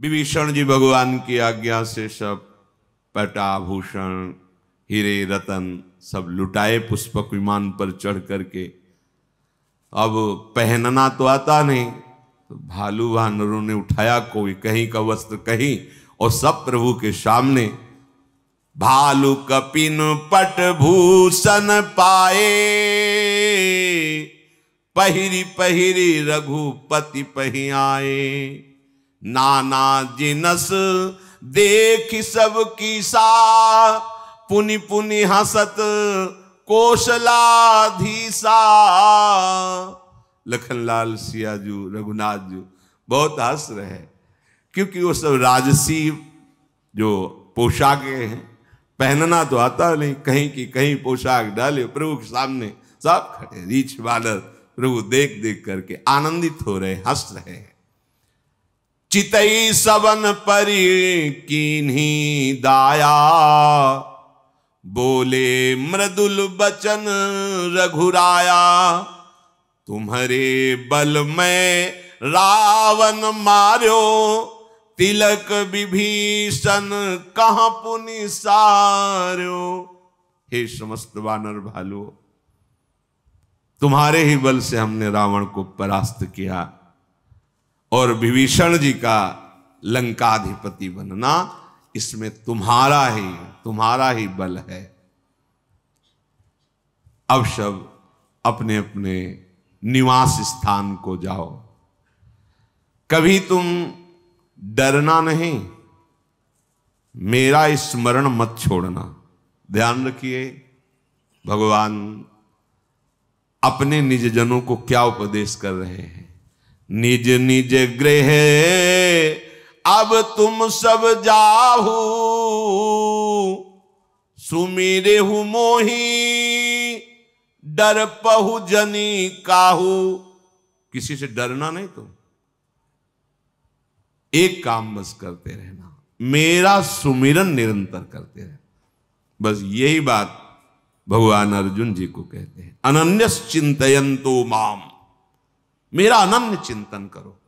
विभीषण जी भगवान की आज्ञा से सब पटाभूषण हीरे रतन सब लुटाए पुष्पक विमान पर चढ़ करके। अब पहनना तो आता नहीं, तो भालू वानरों ने उठाया कोई कहीं का वस्त्र कहीं, और सब प्रभु के सामने भालू कपिन पट भूषण पाए, पहिरी पहिरी रघुपति पहि आए। नाना जिनस देख सब कीसा, पुनि पुनि हसत कौशलाधीसा। लखनलाल सियाजू रघुनाथ जू बहुत हंस रहे हैं, क्योंकि वो सब राजसी जो पोशाकें हैं, पहनना तो आता नहीं, कहीं की कहीं पोशाक डाले प्रभु के सामने सब खड़े रीछ बानर प्रभु देख देख करके आनंदित हो रहे, हंस रहे हैं। चितई सबन परि कीन्ही दाया, बोले मृदुल बचन रघुराया। तुम्हारे बल में रावण मार्यो, तिलक विभीषण कहाँ पुनि सार्यो। हे समस्त वानर भालुओं, तुम्हारे ही बल से हमने रावण को परास्त किया, और विभीषण जी का लंकाधिपति बनना इसमें तुम्हारा ही बल है। अब सब अपने अपने निवास स्थान को जाओ। कभी तुम डरना नहीं, मेरा स्मरण मत छोड़ना। ध्यान रखिए, भगवान अपने निज जनों को क्या उपदेश कर रहे हैं। निज निज गृह अब तुम सब जाहू, सुमिरे हु मोही डर पहु जनी काहू। किसी से डरना नहीं, तुम एक काम बस करते रहना, मेरा सुमिरन निरंतर करते रहना। बस यही बात भगवान अर्जुन जी को कहते हैं, अनन्यस चिंतयन्तो माम, मेरा अनन्य चिंतन करो।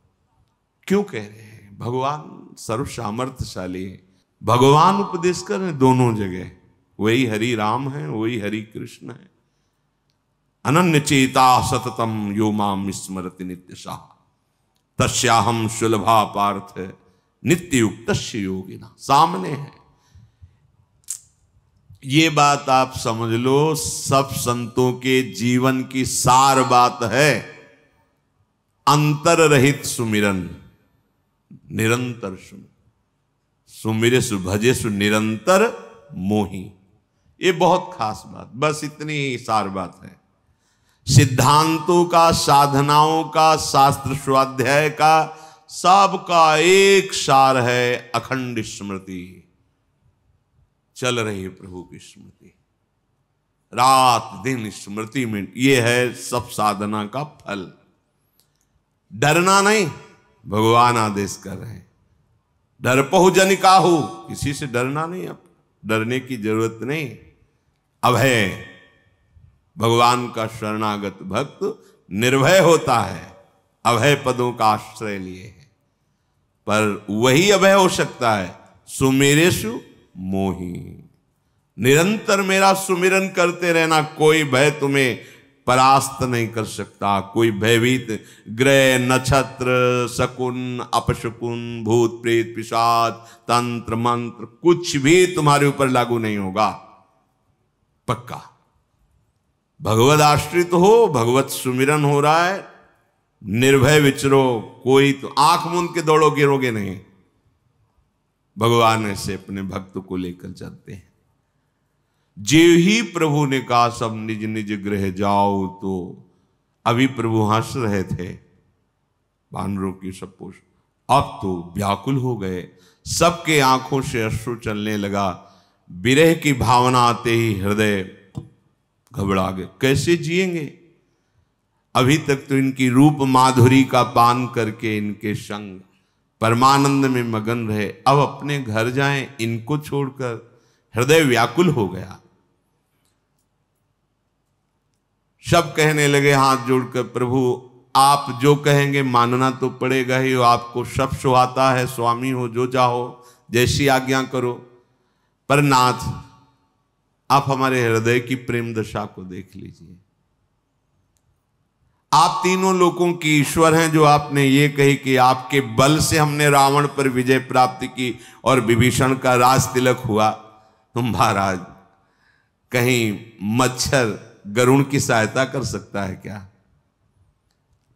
क्यों कह रहे हैं? भगवान सर्व सामर्थ्यशाली है, भगवान उपदेश कर रहे हैं दोनों जगह, वही हरि राम है, वही हरि कृष्ण है। अनन्य चेता सततम यो माम स्मरति नित्यशः, तस्याहम सुलभा पार्थ नित्य युक्तस्य योगिना। सामने है ये बात, आप समझ लो सब संतों के जीवन की सार बात है। अंतर रहित सुमिरन, निरंतर सुमिरे सुभजे सु निरंतर मोही। ये बहुत खास बात, बस इतनी ही सार बात है। सिद्धांतों का, साधनाओं का, शास्त्र स्वाध्याय का, सबका एक सार है, अखंड स्मृति। चल रही है प्रभु की स्मृति, रात दिन स्मृति में, ये है सब साधना का फल। डरना नहीं, भगवान आदेश कर रहे हैं। डर पहु जन काहू, किसी से डरना नहीं, अब डरने की जरूरत नहीं। अभय, भगवान का शरणागत भक्त निर्भय होता है, अभय पदों का आश्रय लिए है। पर वही अभय हो सकता है सुमेरेषु मोही। निरंतर मेरा सुमिरन करते रहना, कोई भय तुम्हें परास्त नहीं कर सकता। कोई भयभीत ग्रह नक्षत्र शकुन अपशकुन भूत प्रेत पिशाच तंत्र मंत्र कुछ भी तुम्हारे ऊपर लागू नहीं होगा, पक्का। भगवद आश्रित हो, भगवत सुमिरन हो रहा है, निर्भय विचरो। कोई तो आंख मूंद के दौड़ो, गिरोगे नहीं। भगवान ऐसे अपने भक्त को लेकर चलते हैं। जे ही प्रभु ने कहा सब निज निज गृह जाओ, तो अभी प्रभु हंस रहे थे वानरों की सब पोष, अब तो व्याकुल हो गए। सबके आंखों से अश्रु चलने लगा। विरह की भावना आते ही हृदय घबरा गए। कैसे जिएंगे? अभी तक तो इनकी रूप माधुरी का पान करके इनके संग परमानंद में मगन रहे, अब अपने घर जाएं इनको छोड़कर। हृदय व्याकुल हो गया। सब कहने लगे हाथ जोड़कर, प्रभु आप जो कहेंगे मानना तो पड़ेगा ही। आपको सब सुहाता है, स्वामी हो जो चाहो, जैसी आज्ञा करो। पर नाथ, आप हमारे हृदय की प्रेम दशा को देख लीजिए। आप तीनों लोगों की ईश्वर हैं, जो आपने ये कही कि आपके बल से हमने रावण पर विजय प्राप्त की और विभीषण का राज तिलक हुआ। तुम महाराज, कहीं मच्छर गरुण की सहायता कर सकता है क्या?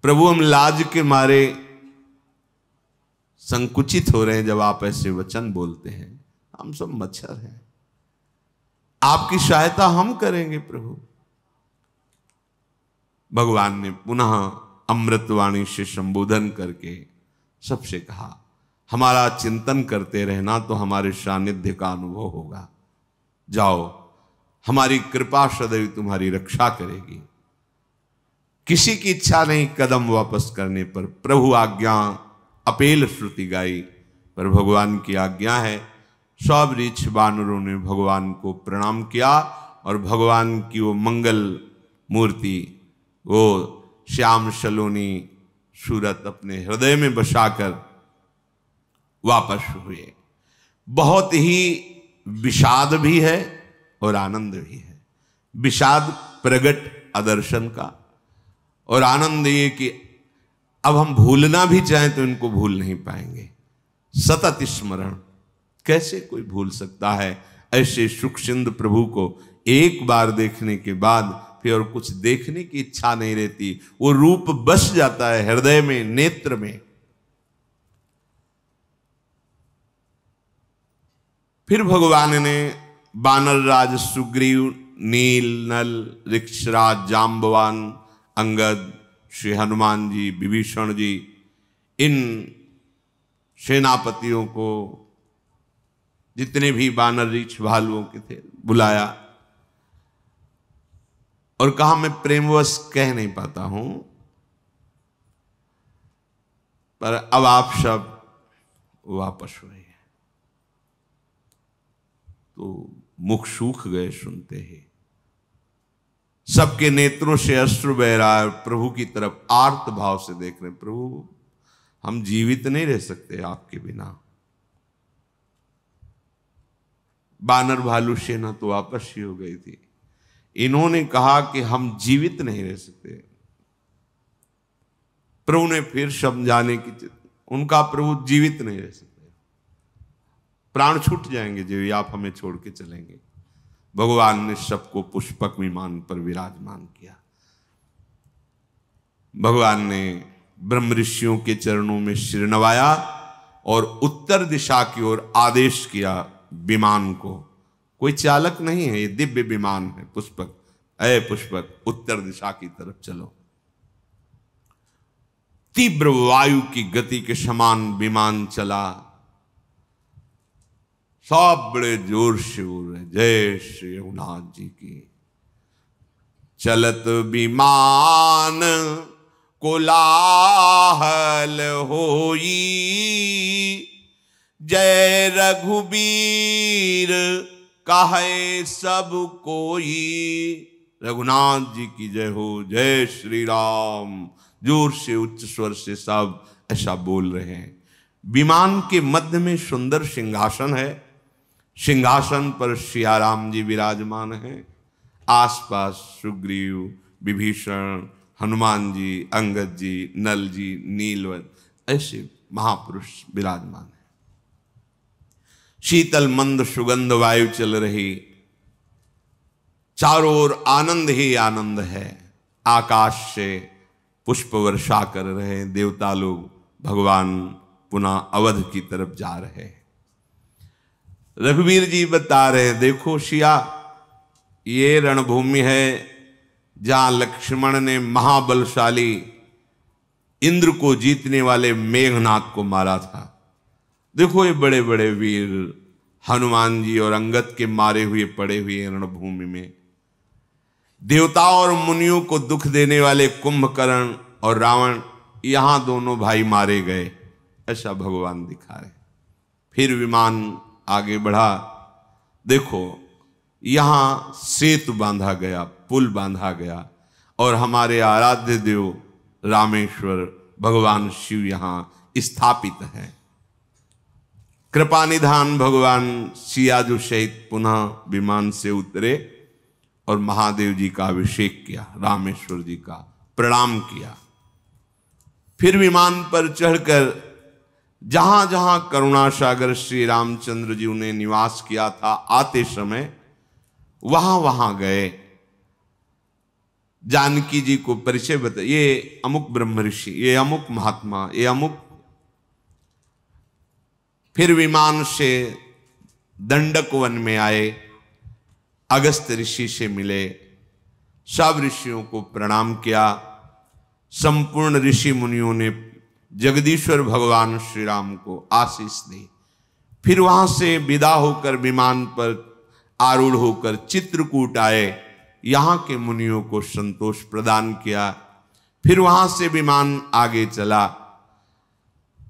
प्रभु, हम लाज के मारे संकुचित हो रहे हैं जब आप ऐसे वचन बोलते हैं। हम सब मच्छर हैं, आपकी सहायता हम करेंगे प्रभु। भगवान ने पुनः अमृतवाणी से संबोधन करके सबसे कहा, हमारा चिंतन करते रहना तो हमारे सानिध्य का अनुभव होगा। जाओ, हमारी कृपा सदैव तुम्हारी रक्षा करेगी। किसी की इच्छा नहीं कदम वापस करने पर। प्रभु आज्ञा अपेल श्रुति गाई, पर भगवान की आज्ञा है। सब रीछ वानरों ने भगवान को प्रणाम किया और भगवान की वो मंगल मूर्ति, वो श्याम सलोनी सूरत अपने हृदय में बसाकर वापस हुए। बहुत ही विषाद भी है और आनंद भी है। विषाद प्रगट आदर्शन का, और आनंद ये कि अब हम भूलना भी चाहें तो इनको भूल नहीं पाएंगे। सतत स्मरण, कैसे कोई भूल सकता है ऐसे सुखसिंधु प्रभु को? एक बार देखने के बाद फिर और कुछ देखने की इच्छा नहीं रहती। वो रूप बस जाता है हृदय में, नेत्र में। फिर भगवान ने बानर राज सुग्रीव, नील, नल, ऋक्षराज, जाम्बवान, अंगद, श्री हनुमान जी, विभीषण जी, इन सेनापतियों को, जितने भी बानर रीछ भालुओं के थे, बुलाया और कहा, मैं प्रेमवश कह नहीं पाता हूं, पर अब आप सब वापस हुए। तो मुख सूख गए सुनते ही। सबके नेत्रों से अश्रु बह रहा है, प्रभु की तरफ आर्त भाव से देख रहे। प्रभु, हम जीवित नहीं रह सकते आपके बिना। बानर भालू सेना तो वापस ही हो गई थी। इन्होंने कहा कि हम जीवित नहीं रह सकते। प्रभु ने फिर समझाने की, उनका प्रभु जीवित नहीं रह सकते, प्राण छूट जाएंगे जब आप हमें छोड़ के चलेंगे। भगवान ने सबको पुष्पक विमान पर विराजमान किया। भगवान ने ब्रह्म ऋषियों के चरणों में सिर नवाया और उत्तर दिशा की ओर आदेश किया विमान को। कोई चालक नहीं है, ये दिव्य विमान है। पुष्पक, अय पुष्पक, उत्तर दिशा की तरफ चलो। तीव्र वायु की गति के समान विमान चला। सब बड़े जोर से बोल रहे, जय श्री रघुनाथ जी की। चलत विमान कोलाहल होई, जय रघुबीर कहे सब कोई। रघुनाथ जी की जय हो, जय श्री राम। जोर से उच्च स्वर से सब ऐसा बोल रहे हैं। विमान के मध्य में सुंदर सिंहासन है। सिंहासन पर सियाराम जी विराजमान हैं। आसपास सुग्रीव, विभीषण, हनुमान जी, अंगद जी, नल जी, नीलवत, ऐसे महापुरुष विराजमान हैं। शीतल मंद सुगंध वायु चल रही, चारों ओर आनंद ही आनंद है। आकाश से पुष्प वर्षा कर रहे देवता लोग। भगवान पुनः अवध की तरफ जा रहे हैं। रघुवीर जी बता रहे, देखो सिया, ये रणभूमि है जहां लक्ष्मण ने महाबलशाली इंद्र को जीतने वाले मेघनाथ को मारा था। देखो ये बड़े बड़े वीर हनुमान जी और अंगद के मारे हुए पड़े हुए रणभूमि में। देवताओं और मुनियों को दुख देने वाले कुंभकर्ण और रावण, यहां दोनों भाई मारे गए, ऐसा भगवान दिखा रहे। फिर विमान आगे बढ़ा। देखो यहां सेतु बांधा गया, पुल बांधा गया, और हमारे आराध्य देव रामेश्वर भगवान शिव यहाँ स्थापित है। कृपा निधान भगवान सियाजू सहित पुनः विमान से उतरे और महादेव जी का अभिषेक किया, रामेश्वर जी का प्रणाम किया। फिर विमान पर चढ़कर जहां जहां करुणा सागर श्री रामचंद्र जी ने निवास किया था, आते समय वहां वहां गए। जानकी जी को परिचय बताया, ये अमुक ब्रह्म ऋषि, ये अमुक महात्मा, ये अमुक। फिर विमान से दंडक वन में आए, अगस्त ऋषि से मिले, सब ऋषियों को प्रणाम किया। संपूर्ण ऋषि मुनियों ने जगदीश्वर भगवान श्री राम को आशीष दी। फिर वहां से विदा होकर विमान पर आरूढ़ होकर चित्रकूट आए, यहाँ के मुनियों को संतोष प्रदान किया। फिर वहां से विमान आगे चला,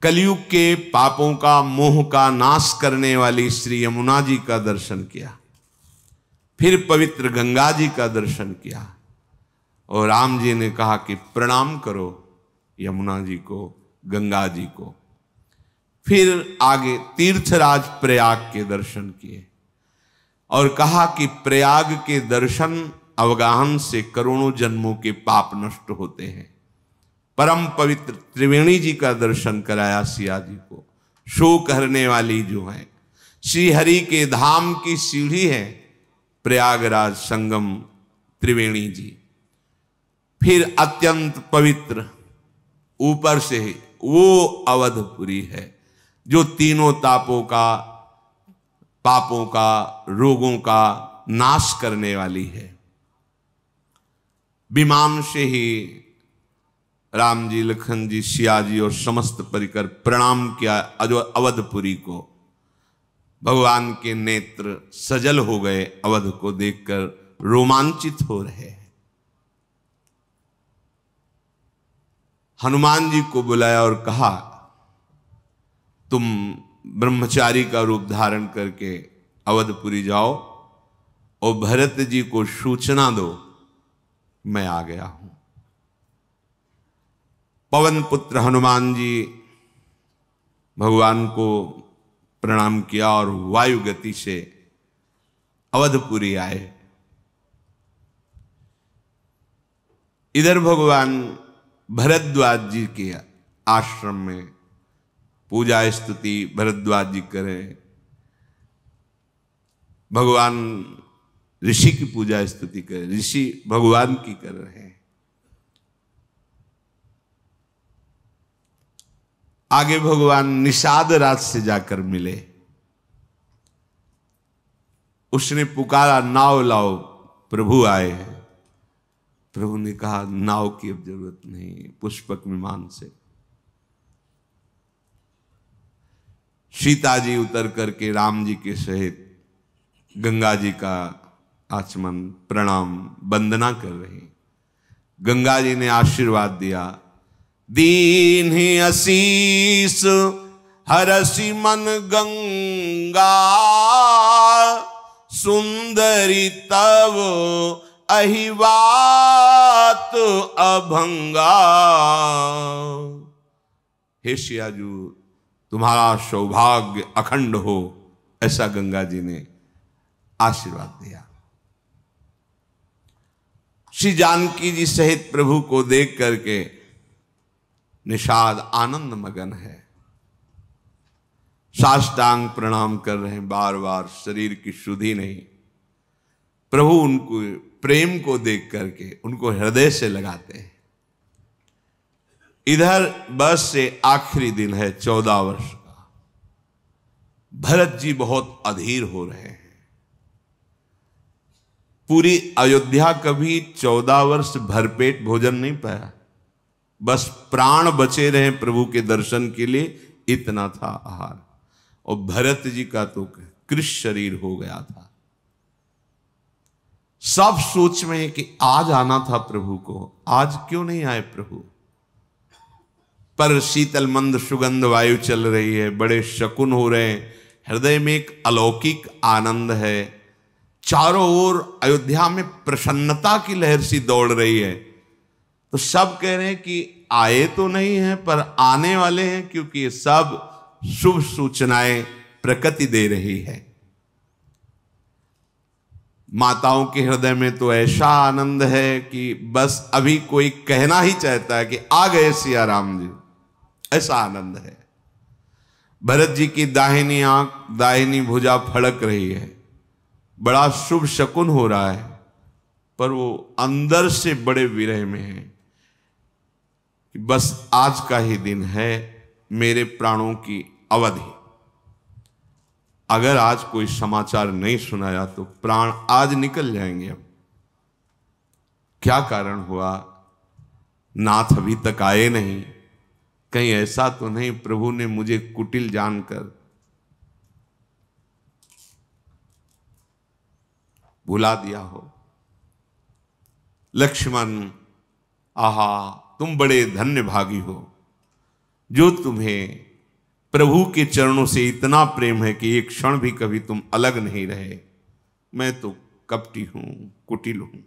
कलयुग के पापों का मोह का नाश करने वाली श्री यमुना जी का दर्शन किया। फिर पवित्र गंगा जी का दर्शन किया और राम जी ने कहा कि प्रणाम करो यमुना जी को, गंगा जी को। फिर आगे तीर्थराज प्रयाग के दर्शन किए और कहा कि प्रयाग के दर्शन अवगाहन से करोड़ों जन्मों के पाप नष्ट होते हैं। परम पवित्र त्रिवेणी जी का दर्शन कराया सिया जी को, शोक हरने वाली जो है श्री हरि के धाम की सीढ़ी है प्रयागराज संगम त्रिवेणी जी। फिर अत्यंत पवित्र ऊपर से वो अवधपुरी है जो तीनों तापों का, पापों का, रोगों का नाश करने वाली है। विमान से ही राम जी, लखन जी, सिया जी और समस्त परिकर प्रणाम किया अवधपुरी को। भगवान के नेत्र सजल हो गए, अवध को देखकर रोमांचित हो रहे हैं। हनुमान जी को बुलाया और कहा तुम ब्रह्मचारी का रूप धारण करके अवधपुरी जाओ और भरत जी को सूचना दो मैं आ गया हूं। पवन पुत्र हनुमान जी भगवान को प्रणाम किया और वायु गति से अवधपुरी आए। इधर भगवान भरद्वाज जी के आश्रम में पूजा स्तुति भरद्वाज जी करें। भगवान ऋषि की पूजा स्तुति करें, ऋषि भगवान की कर रहे हैं। आगे भगवान निषाद राज से जाकर मिले, उसने पुकारा नाव लाओ, प्रभु आए हैं। प्रभु ने कहा नाव की अब जरूरत नहीं, पुष्पक विमान से। सीता जी उतर करके राम जी के सहित गंगा जी का आचमन प्रणाम वंदना कर रही। गंगा जी ने आशीर्वाद दिया, दीन ही आशीष हरसि मन गंगा, सुंदरी तव अहिवात अभंगा। हे सियाजू तुम्हारा सौभाग्य अखंड हो, ऐसा गंगा जी ने आशीर्वाद दिया। श्री जानकी जी सहित प्रभु को देख करके निषाद आनंद मगन है, साष्टांग प्रणाम कर रहे हैं बार बार, शरीर की शुद्धि नहीं। प्रभु उनको प्रेम को देख करके उनको हृदय से लगाते हैं। इधर बस से आखिरी दिन है 14 वर्ष का। भरत जी बहुत अधीर हो रहे हैं। पूरी अयोध्या कभी 14 वर्ष भरपेट भोजन नहीं पाया, बस प्राण बचे रहे प्रभु के दर्शन के लिए, इतना था आहार। और भरत जी का तो कृष शरीर हो गया था। सब सोच में है कि आज आना था प्रभु को, आज क्यों नहीं आए प्रभु। पर शीतल मंद सुगंध वायु चल रही है, बड़े शकुन हो रहे हैं, हृदय में एक अलौकिक आनंद है। चारों ओर अयोध्या में प्रसन्नता की लहर सी दौड़ रही है। तो सब कह रहे हैं कि आए तो नहीं हैं पर आने वाले हैं, क्योंकि ये सब शुभ सूचनाएं प्रकृति दे रही है। माताओं के हृदय में तो ऐसा आनंद है कि बस अभी कोई कहना ही चाहता है कि आ गए सिया राम जी, ऐसा आनंद है। भरत जी की दाहिनी आंख, दाहिनी भुजा फड़क रही है, बड़ा शुभ शकुन हो रहा है, पर वो अंदर से बड़े विरह में है कि बस आज का ही दिन है मेरे प्राणों की अवधि। अगर आज कोई समाचार नहीं सुनाया तो प्राण आज निकल जाएंगे। अब क्या कारण हुआ, नाथ अभी तक आए नहीं, कहीं ऐसा तो नहीं प्रभु ने मुझे कुटिल जानकर भुला दिया हो। लक्ष्मण, आहा तुम बड़े धन्य भागी हो जो तुम्हें प्रभु के चरणों से इतना प्रेम है कि एक क्षण भी कभी तुम अलग नहीं रहे। मैं तो कपटी हूं, कुटिल हूं।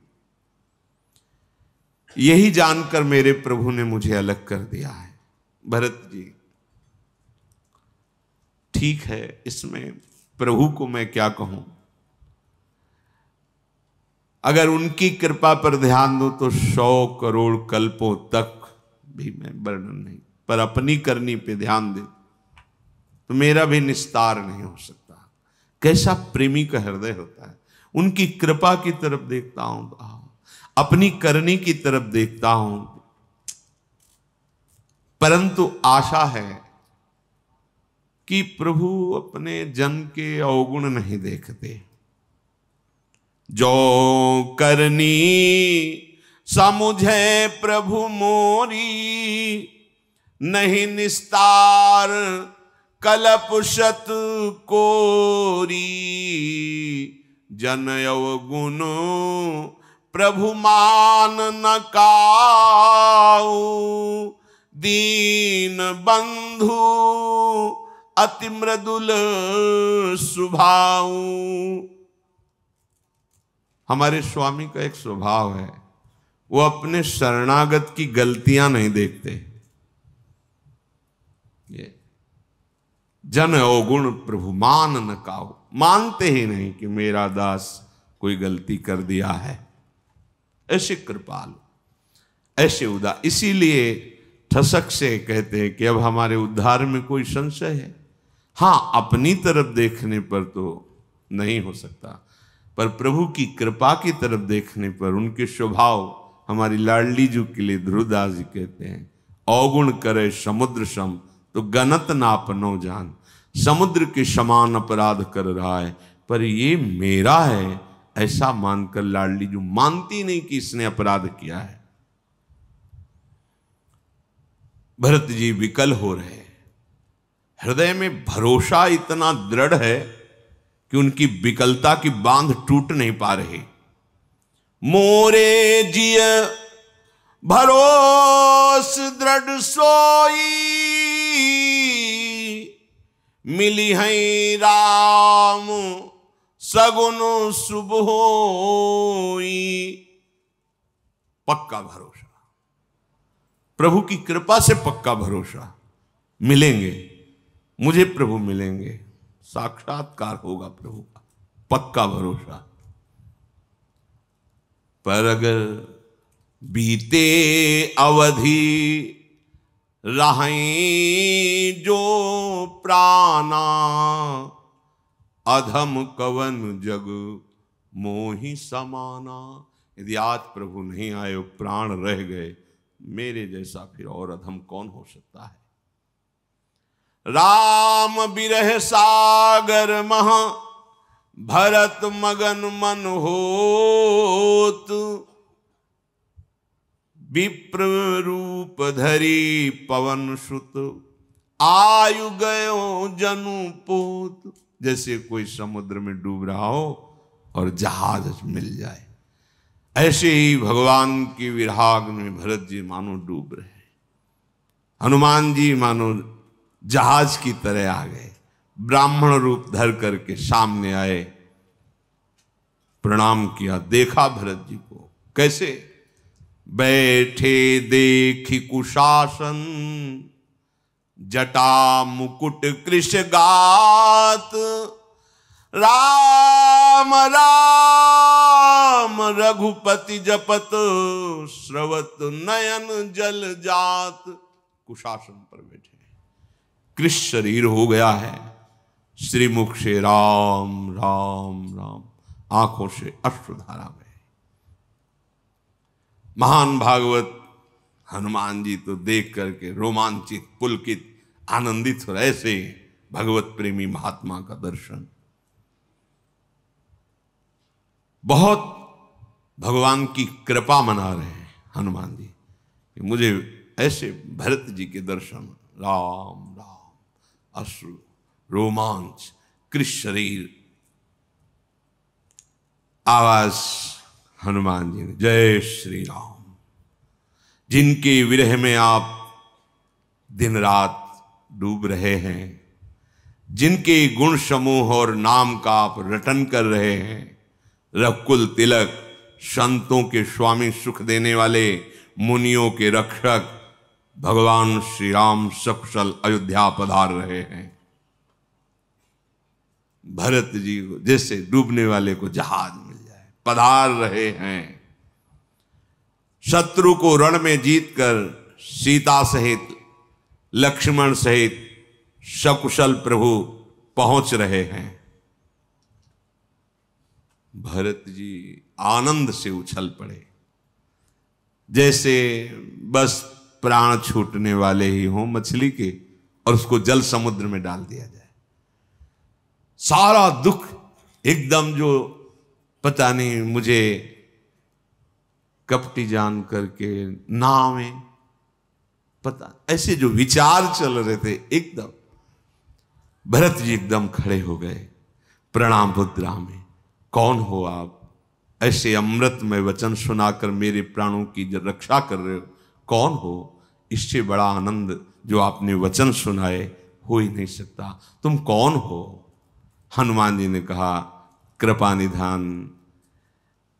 यही जानकर मेरे प्रभु ने मुझे अलग कर दिया है। भरत जी, ठीक है, इसमें प्रभु को मैं क्या कहूं। अगर उनकी कृपा पर ध्यान दूं तो 100 करोड़ कल्पों तक भी मैं वर्णन नहीं, पर अपनी करनी पे ध्यान दे तो मेरा भी निस्तार नहीं हो सकता। कैसा प्रेमी का हृदय होता है। उनकी कृपा की तरफ देखता हूं तो अपनी करनी की तरफ देखता हूं, परंतु आशा है कि प्रभु अपने जन के अवगुण नहीं देखते। जो करनी समुझे प्रभु मोरी, नहीं निस्तार कलप शत कोरी। जन अवगुण प्रभु मान न काऊ, दीन बंधु अति मृदुल स्वभाव। हमारे स्वामी का एक स्वभाव है, वो अपने शरणागत की गलतियां नहीं देखते। ये जन अवगुण प्रभु मान न काऊ, मानते ही नहीं कि मेरा दास कोई गलती कर दिया है। ऐसे कृपालु, ऐसे उदार, इसीलिए ठसक से कहते हैं कि अब हमारे उद्धार में कोई संशय है। हां, अपनी तरफ देखने पर तो नहीं हो सकता, पर प्रभु की कृपा की तरफ देखने पर उनके स्वभाव, हमारी लाडली जी के लिए ध्रुवदास जी कहते हैं, अवगुण करे समुद्र सम तो गनत नापनो जान। समुद्र के समान अपराध कर रहा है, पर ये मेरा है ऐसा मानकर लाडली जी मानती नहीं कि इसने अपराध किया है। भरत जी विकल हो रहे, हृदय में भरोसा इतना दृढ़ है कि उनकी विकलता की बांध टूट नहीं पा रही। मोरे जिय भरोस दृढ़ सोई, मिली है राम सगुन शुभ होई। पक्का भरोसा, प्रभु की कृपा से पक्का भरोसा, मिलेंगे मुझे प्रभु मिलेंगे, साक्षात्कार होगा प्रभु का, पक्का भरोसा। पर अगर बीते अवधि रहें जो प्राणा, अधम कवन जग मोहि समाना। यदि आज प्रभु नहीं आए, प्राण रह गए, मेरे जैसा फिर और अधम कौन हो सकता है। राम बिरह सागर महा भरत मगन मन होत, विप्र रूप धरी पवन सुत, आयु गयो जनु पोत। जैसे कोई समुद्र में डूब रहा हो और जहाज मिल जाए, ऐसे ही भगवान की विराग में भरत जी मानो डूब रहे। हनुमान जी मानो जहाज की तरह आ गए, ब्राह्मण रूप धर करके सामने आए, प्रणाम किया, देखा भरत जी को कैसे बैठे देखि कुशासन, जटा मुकुट कृश गात, राम राम रघुपति जपत, स्रवत नयन जल जात। कुशासन पर बैठे, कृष शरीर हो गया है, श्रीमुख से राम राम राम, आंखों से अश्रुधारा बहे। महान भागवत हनुमान जी तो देख करके रोमांचित, पुलकित, आनंदित हो रहे। ऐसे भगवत प्रेमी महात्मा का दर्शन, बहुत भगवान की कृपा मना रहे हैं हनुमान जी कि मुझे ऐसे भरत जी के दर्शन, राम राम, अश्रु, रोमांच, कृष शरीर। आवाज हनुमान जी ने, जय श्री राम। जिनके विरह में आप दिन रात डूब रहे हैं, जिनके गुण समूह और नाम का आप रटन कर रहे हैं, रघुकुल तिलक, संतों के स्वामी, सुख देने वाले, मुनियों के रक्षक भगवान श्री राम सकुशल अयोध्या पधार रहे हैं। भरत जी को जैसे डूबने वाले को जहाज मिल जाए, पधार रहे हैं। शत्रु को रण में जीतकर सीता सहित, लक्ष्मण सहित सकुशल प्रभु पहुंच रहे हैं। भरत जी आनंद से उछल पड़े, जैसे बस प्राण छूटने वाले ही हों मछली के, और उसको जल समुद्र में डाल दिया जाए। सारा दुख एकदम, जो पता नहीं मुझे कपटी जान करके नाव में, पता ऐसे जो विचार चल रहे थे, एकदम भरत जी एकदम खड़े हो गए प्रणाम मुद्रा में। कौन हो आप? ऐसे अमृत में वचन सुनाकर मेरे प्राणों की रक्षा कर रहे हो, कौन हो? इससे बड़ा आनंद जो आपने वचन सुनाए हो ही नहीं सकता। तुम कौन हो? हनुमान जी ने कहा, कृपा निधान,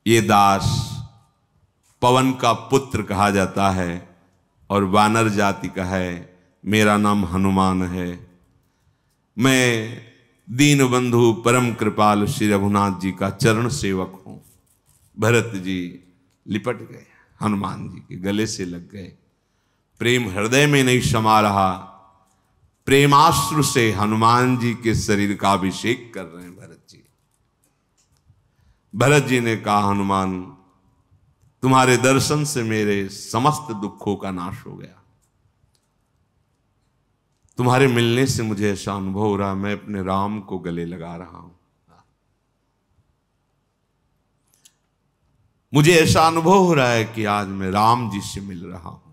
ये दास पवन का पुत्र कहा जाता है और वानर जाति का है। मेरा नाम हनुमान है। मैं दीन बंधु परम कृपाल श्री रघुनाथ जी का चरण सेवक हूं। भरत जी लिपट गए, हनुमान जी के गले से लग गए। प्रेम हृदय में नहीं समा रहा, प्रेमाश्रु से हनुमान जी के शरीर का अभिषेक कर रहे हैं भरत जी। भरत जी ने कहा, हनुमान तुम्हारे दर्शन से मेरे समस्त दुखों का नाश हो गया। तुम्हारे मिलने से मुझे ऐसा अनुभव हो रहा, मैं अपने राम को गले लगा रहा हूं। मुझे ऐसा अनुभव हो रहा है कि आज मैं राम जी से मिल रहा हूं।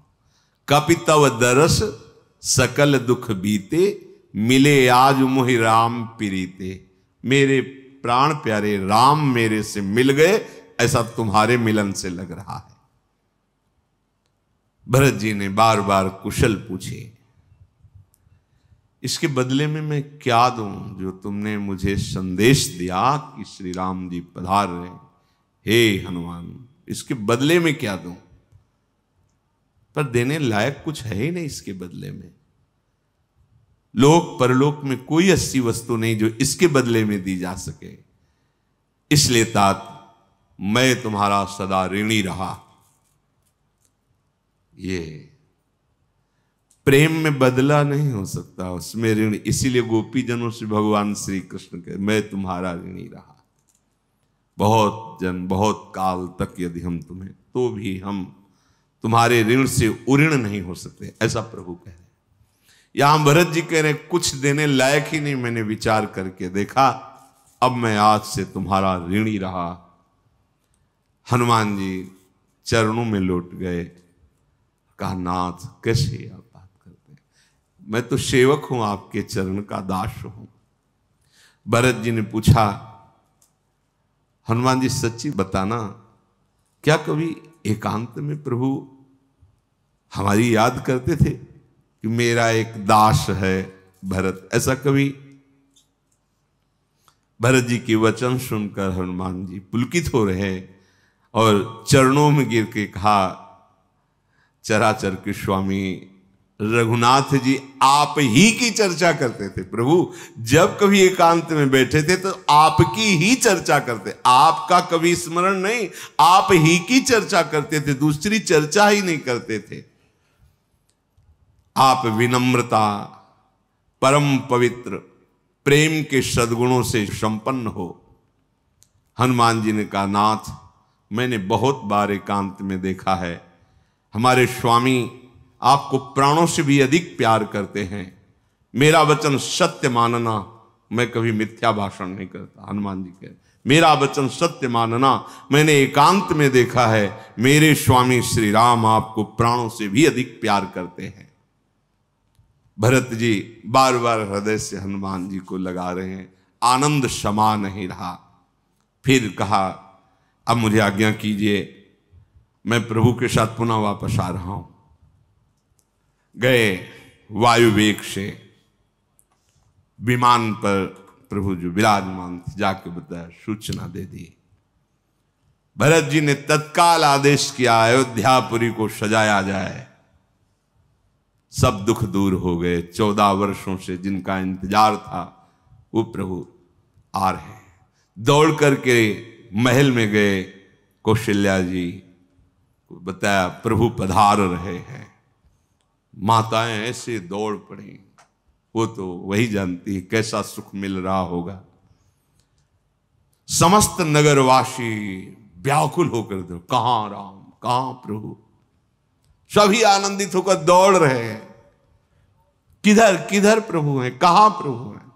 कपि तव दरस सकल दुख बीते, मिले आज मुहि राम प्रीते। मेरे प्राण प्यारे राम मेरे से मिल गए, ऐसा तुम्हारे मिलन से लग रहा है। भरत जी ने बार बार कुशल पूछे, इसके बदले में मैं क्या दूं जो तुमने मुझे संदेश दिया कि श्री राम जी पधार रहे। हे हनुमान, इसके बदले में क्या दूं? पर देने लायक कुछ है ही नहीं इसके बदले में। लोक परलोक में कोई ऐसी वस्तु नहीं जो इसके बदले में दी जा सके। इसलिए तात मैं तुम्हारा सदा ऋणी रहा। ये प्रेम में बदला नहीं हो सकता, उसमें ऋण। इसीलिए गोपी जनों से भगवान श्री कृष्ण के, मैं तुम्हारा ऋणी रहा। बहुत जन, बहुत काल तक यदि हम तुम्हें, तो भी हम तुम्हारे ऋण से उऋण नहीं हो सकते, ऐसा प्रभु कह रहे। यहां भरत जी कह रहे, कुछ देने लायक ही नहीं मैंने विचार करके देखा, अब मैं आज से तुम्हारा ऋणी रहा। हनुमान जी चरणों में लौट गए। कहा, नाथ कैसे आप बात करते हैं, मैं तो सेवक हूं, आपके चरण का दास हूं। भरत जी ने पूछा, हनुमान जी सच्ची बताना, क्या कभी एकांत में प्रभु हमारी याद करते थे कि मेरा एक दास है भरत? ऐसा कभी? भरत जी के वचन सुनकर हनुमान जी पुलकित हो रहे और चरणों में गिर के कहा, चराचर के स्वामी रघुनाथ जी आप ही की चर्चा करते थे। प्रभु जब कभी एकांत में बैठे थे तो आपकी ही चर्चा करते, आपका कभी स्मरण नहीं, आप ही की चर्चा करते थे, दूसरी चर्चा ही नहीं करते थे। आप विनम्रता, परम पवित्र, प्रेम के सद्गुणों से संपन्न हो। हनुमान जी ने कहा, नाथ मैंने बहुत बार एकांत में देखा है, हमारे स्वामी आपको प्राणों से भी अधिक प्यार करते हैं। मेरा वचन सत्य मानना, मैं कभी मिथ्या भाषण नहीं करता। हनुमान जी कह, मेरा वचन सत्य मानना, मैंने एकांत में देखा है मेरे स्वामी श्री राम आपको प्राणों से भी अधिक प्यार करते हैं। भरत जी बार बार हृदय से हनुमान जी को लगा रहे हैं, आनंद समा नहीं रहा। फिर कहा, अब मुझे आज्ञा कीजिए, मैं प्रभु के साथ पुनः वापस आ रहा हूं। गए वायु वेग से विमान पर प्रभु जो विराजमान थे, जाके बताया, सूचना दे दी। भरत जी ने तत्काल आदेश किया, अयोध्यापुरी को सजाया जाए। सब दुख दूर हो गए। 14 वर्षों से जिनका इंतजार था वो प्रभु आ रहे हैं। दौड़ करके महल में गए, कौशल्या जी को बताया प्रभु पधार रहे हैं। माताएं ऐसे दौड़ पड़ी, वो तो वही जानती है कैसा सुख मिल रहा होगा। समस्त नगरवासी व्याकुल होकर दो, कहां राम, कहां प्रभु। सभी आनंदित होकर दौड़ रहे हैं, किधर किधर प्रभु हैं, कहां प्रभु हैं।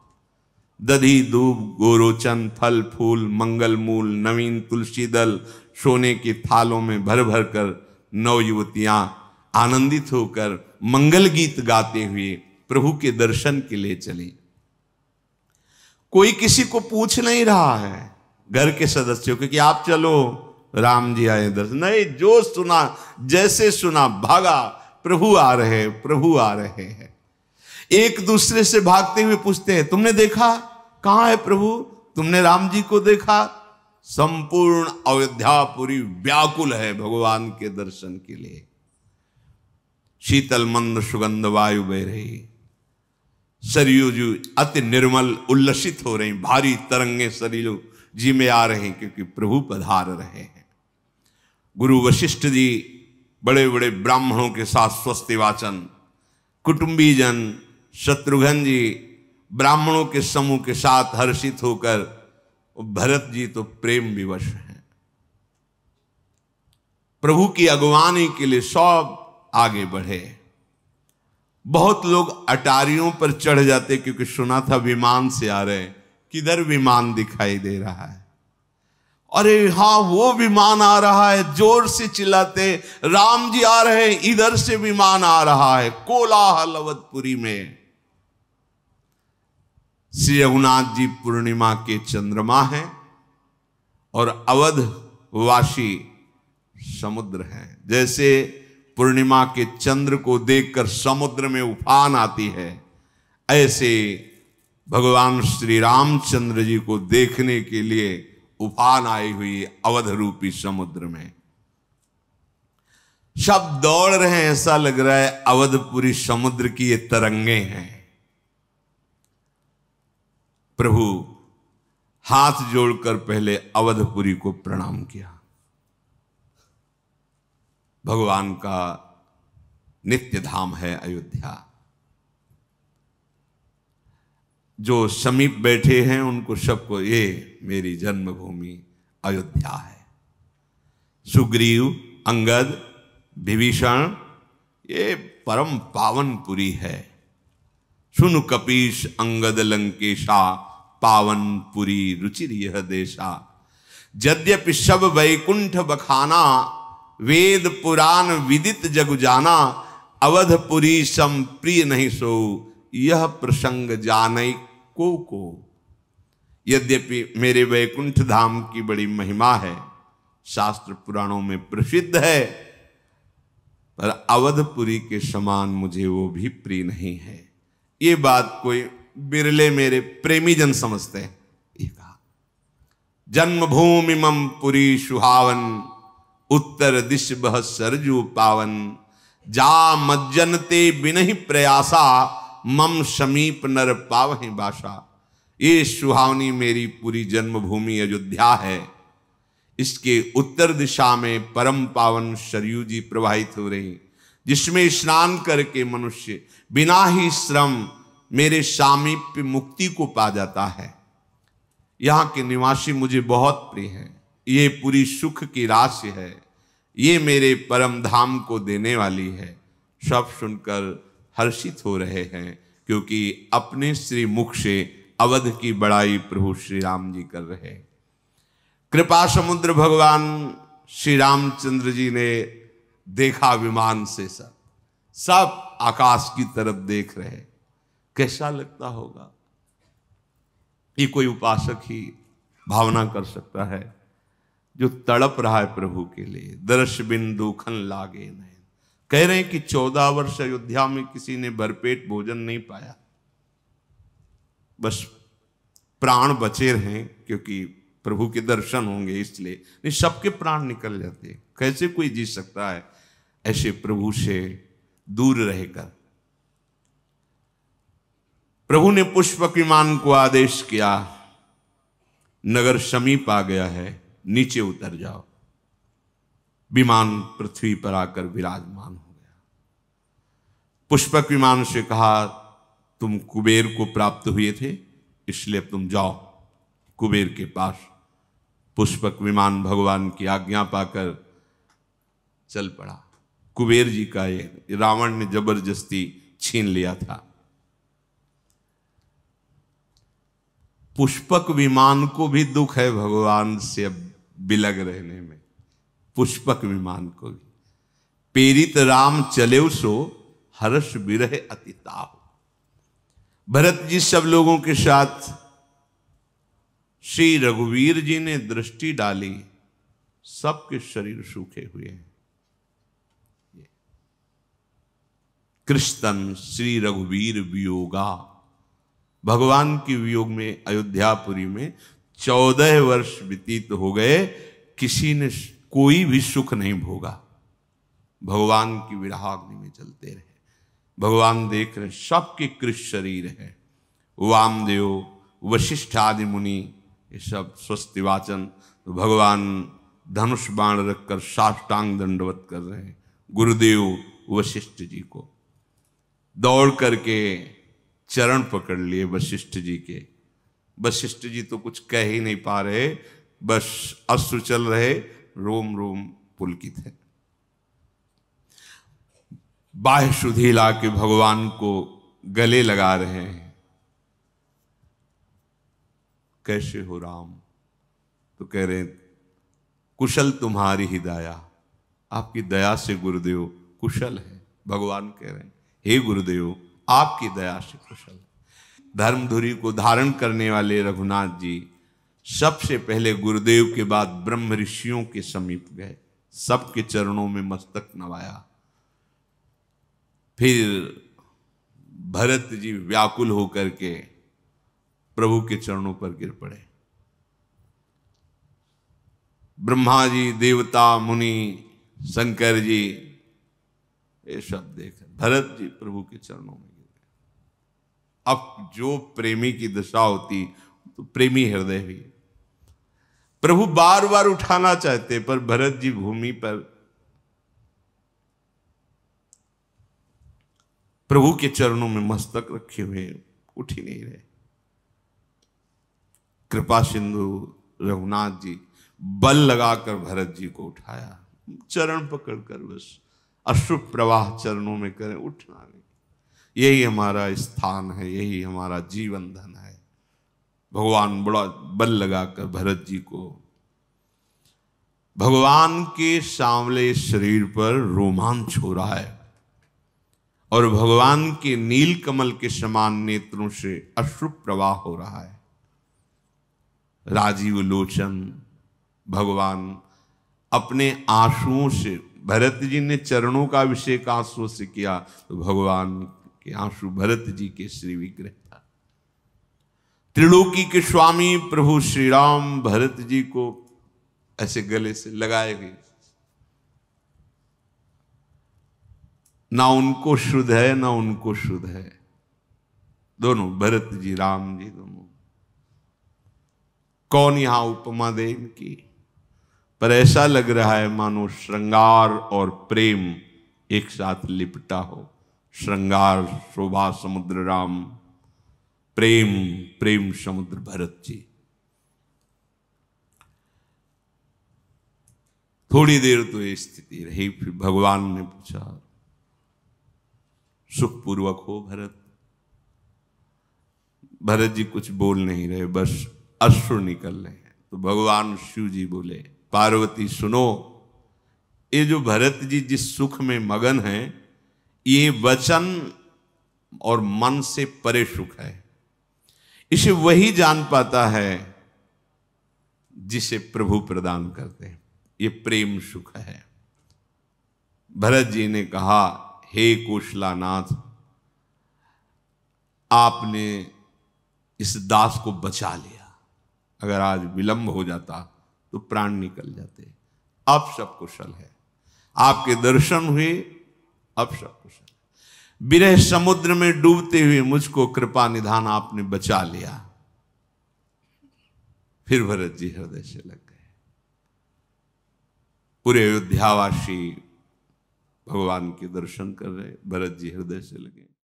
दधी दूब गोरोचन, फल फूल, मंगल मूल, नवीन तुलसी दल सोने की थालों में भर भर कर नौ युवतियां आनंदित होकर मंगल गीत गाते हुए प्रभु के दर्शन के लिए चली। कोई किसी को पूछ नहीं रहा है घर के सदस्यों को कि आप चलो, राम जी आए दर्शन, नहीं, जो सुना जैसे सुना भागा, प्रभु आ रहे हैं, प्रभु आ रहे हैं। एक दूसरे से भागते हुए पूछते हैं, तुमने देखा, कहां है प्रभु, तुमने राम जी को देखा। संपूर्ण अयोध्यापुरी व्याकुल है भगवान के दर्शन के लिए। शीतल मंद सुगंध वायु बह रही, सरयू जी अति निर्मल उल्लसित हो रही, भारी तरंगे सरयू जी में आ रहे हैं क्योंकि प्रभु पधार रहे हैं। गुरु वशिष्ठ जी बड़े बड़े ब्राह्मणों के साथ स्वस्ति वाचन, कुटुंबी जन शत्रुघ्न जी ब्राह्मणों के समूह के साथ हर्षित होकर, भरत जी तो प्रेम विवश हैं। प्रभु की अगवानी के लिए सब आगे बढ़े। बहुत लोग अटारियों पर चढ़ जाते क्योंकि सुना था विमान से आ रहे, किधर विमान दिखाई दे रहा है। अरे हाँ, वो विमान आ रहा है, जोर से चिल्लाते, राम जी आ रहे हैं, इधर से विमान आ रहा है। कोलाहल अवधपुरी में। श्री रघुनाथ जी पूर्णिमा के चंद्रमा हैं और अवध वासी समुद्र हैं। जैसे पूर्णिमा के चंद्र को देखकर समुद्र में उफान आती है, ऐसे भगवान श्री रामचंद्र जी को देखने के लिए उफान आई हुई अवध रूपी समुद्र में। सब दौड़ रहे हैं, ऐसा लग रहा है अवधपुरी समुद्र की ये तरंगे हैं। प्रभु हाथ जोड़कर पहले अवधपुरी को प्रणाम किया। भगवान का नित्य धाम है अयोध्या। जो समीप बैठे हैं उनको सबको ये मेरी जन्मभूमि अयोध्या है। सुग्रीव, अंगद, विभीषण, ये परम पावनपुरी है। सुन कपीश अंगद लंकेशा, पावनपुरी रुचिर यह देशा। यद्यपि सब वैकुंठ बखाना, वेद पुराण विदित जग जाना। अवधपुरी सम प्रिय नहीं सो, यह प्रसंग जानई को। यद्यपि मेरे वैकुंठ धाम की बड़ी महिमा है, शास्त्र पुराणों में प्रसिद्ध है, पर अवधपुरी के समान मुझे वो भी प्रिय नहीं है। ये बात कोई बिरले मेरे प्रेमी जन समझते हैं। ये कहा, जन्मभूमि मम पुरी सुहावन, उत्तर दिश बह सरजू पावन। जा मज्जनते बिनहि प्रयासा, मम समीप नर पावहि बासा। ये सुहावनी मेरी पूरी जन्मभूमि अयोध्या है। इसके उत्तर दिशा में परम पावन सरयू जी प्रवाहित हो रही, जिसमें स्नान करके मनुष्य बिना ही श्रम मेरे सामीप्य मुक्ति को पा जाता है। यहाँ के निवासी मुझे बहुत प्रिय हैं। ये पूरी सुख की राशि है, ये मेरे परम धाम को देने वाली है। सब सुनकर हर्षित हो रहे हैं, क्योंकि अपने श्री मुख से अवध की बड़ाई प्रभु श्री राम जी कर रहे हैं। कृपा समुद्र भगवान श्री रामचंद्र जी ने देखा विमान से, सब आकाश की तरफ देख रहे। कैसा लगता होगा? ये कोई उपासक ही भावना कर सकता है, जो तड़प रहा है प्रभु के लिए। दर्श बिन दुखन लागे नयन। कह रहे हैं कि 14 वर्ष अयोध्या में किसी ने भरपेट भोजन नहीं पाया, बस प्राण बचे रहे, क्योंकि प्रभु के दर्शन होंगे इसलिए। नहीं, सबके प्राण निकल जाते। कैसे कोई जी सकता है ऐसे प्रभु से दूर रहकर? प्रभु ने पुष्पक विमान को आदेश किया, नगर समीप आ गया है, नीचे उतर जाओ। विमान पृथ्वी पर आकर विराजमान हो गया। पुष्पक विमान से कहा, तुम कुबेर को प्राप्त हुए थे, इसलिए तुम जाओ कुबेर के पास। पुष्पक विमान भगवान की आज्ञा पाकर चल पड़ा। कुबेर जी का ये रावण ने जबरदस्ती छीन लिया था। पुष्पक विमान को भी दुख है भगवान से अब बिलग रहने में। पुष्पक विमान को भी पेरित राम चले सो, हर्ष बिरह अतिताह। भरत जी सब लोगों के साथ श्री रघुवीर जी ने दृष्टि डाली, सबके शरीर सूखे हुए हैं। कृष्णन श्री रघुवीर वियोगा। भगवान के वियोग में अयोध्यापुरी में 14 वर्ष व्यतीत हो गए, किसी ने कोई भी सुख नहीं भोगा। भगवान की विरहाग्नि में चलते रहे। भगवान देख रहे, सबके कृष्ण शरीर है। वामदेव, वशिष्ठ आदि मुनि, ये सब स्वस्ति वाचन। तो भगवान धनुष बाण रखकर साष्टांग दंडवत कर रहे हैं गुरुदेव वशिष्ठ जी को। दौड़ करके चरण पकड़ लिए वशिष्ठ जी के। वशिष्ठ जी तो कुछ कह ही नहीं पा रहे, बस अश्रु चल रहे, रोम रोम पुलकित है। बाह्य सुधी ला के भगवान को गले लगा रहे हैं। कैसे हो राम? तो कह रहे कुशल तुम्हारी ही दया। आपकी दया से गुरुदेव कुशल है। भगवान कह रहे हैं, हे गुरुदेव आपकी दया से कुशल। धर्मधुरी को धारण करने वाले रघुनाथ जी सबसे पहले गुरुदेव के बाद ब्रह्म ऋषियों के समीप गए, सबके चरणों में मस्तक नवाया। फिर भरत जी व्याकुल होकर के प्रभु के चरणों पर गिर पड़े। ब्रह्मा जी, देवता, मुनि, शंकर जी, ये सब देख भरत जी प्रभु के चरणों में गिर गए। अब जो प्रेमी की दशा होती तो प्रेमी हृदय भी। प्रभु बार बार उठाना चाहते, पर भरत जी भूमि पर प्रभु के चरणों में मस्तक रखे हुए उठ ही नहीं रहे। कृपा सिंधु रघुनाथ जी बल लगाकर भरत जी को उठाया, चरण पकड़कर बस अश्रु प्रवाह चरणों में करें, उठना नहीं। यही हमारा स्थान है, यही हमारा जीवन धन है। भगवान बड़ा बल लगाकर भरत जी को, भगवान के सांवले शरीर पर रोमांच हो रहा है और भगवान के नील कमल के समान नेत्रों से अश्रु प्रवाह हो रहा है। राजीव लोचन भगवान अपने आंसुओं से, भरत जी ने चरणों का अभिषेक आंसुओं से किया, तो भगवान के आंसू भरत जी के श्री विग्रह था। त्रिलोकी के स्वामी प्रभु श्री राम भरत जी को ऐसे गले से लगाए गए। ना उनको शुद्ध है ना उनको शुद्ध है, दोनों भरत जी राम जी दोनों। कौन यहां उपमा दे इनकी, पर ऐसा लग रहा है मानो श्रृंगार और प्रेम एक साथ लिपटा हो। श्रृंगार शोभा समुद्र राम, प्रेम प्रेम समुद्र भरत जी। थोड़ी देर तो ये स्थिति रही, फिर भगवान ने पूछा सुखपूर्वक हो भरत। भरत जी कुछ बोल नहीं रहे, बस अश्रु निकल रहे हैं। तो भगवान शिव जी बोले पार्वती सुनो, ये जो भरत जी जिस सुख में मगन हैं, ये वचन और मन से परे सुख है। इसे वही जान पाता है जिसे प्रभु प्रदान करते हैं, ये प्रेम सुख है। भरत जी ने कहा हे कौशलानाथ, आपने इस दास को बचा लिया, अगर आज विलंब हो जाता तो प्राण निकल जाते। अब सब कुशल है, आपके दर्शन हुए, अब सब कुशल। विरह समुद्र में डूबते हुए मुझको कृपा निधान आपने बचा लिया। फिर भरत जी हृदय से लग गए। पूरे अयोध्यावासी भगवान के दर्शन कर रहे, भरत जी हृदय से लगे।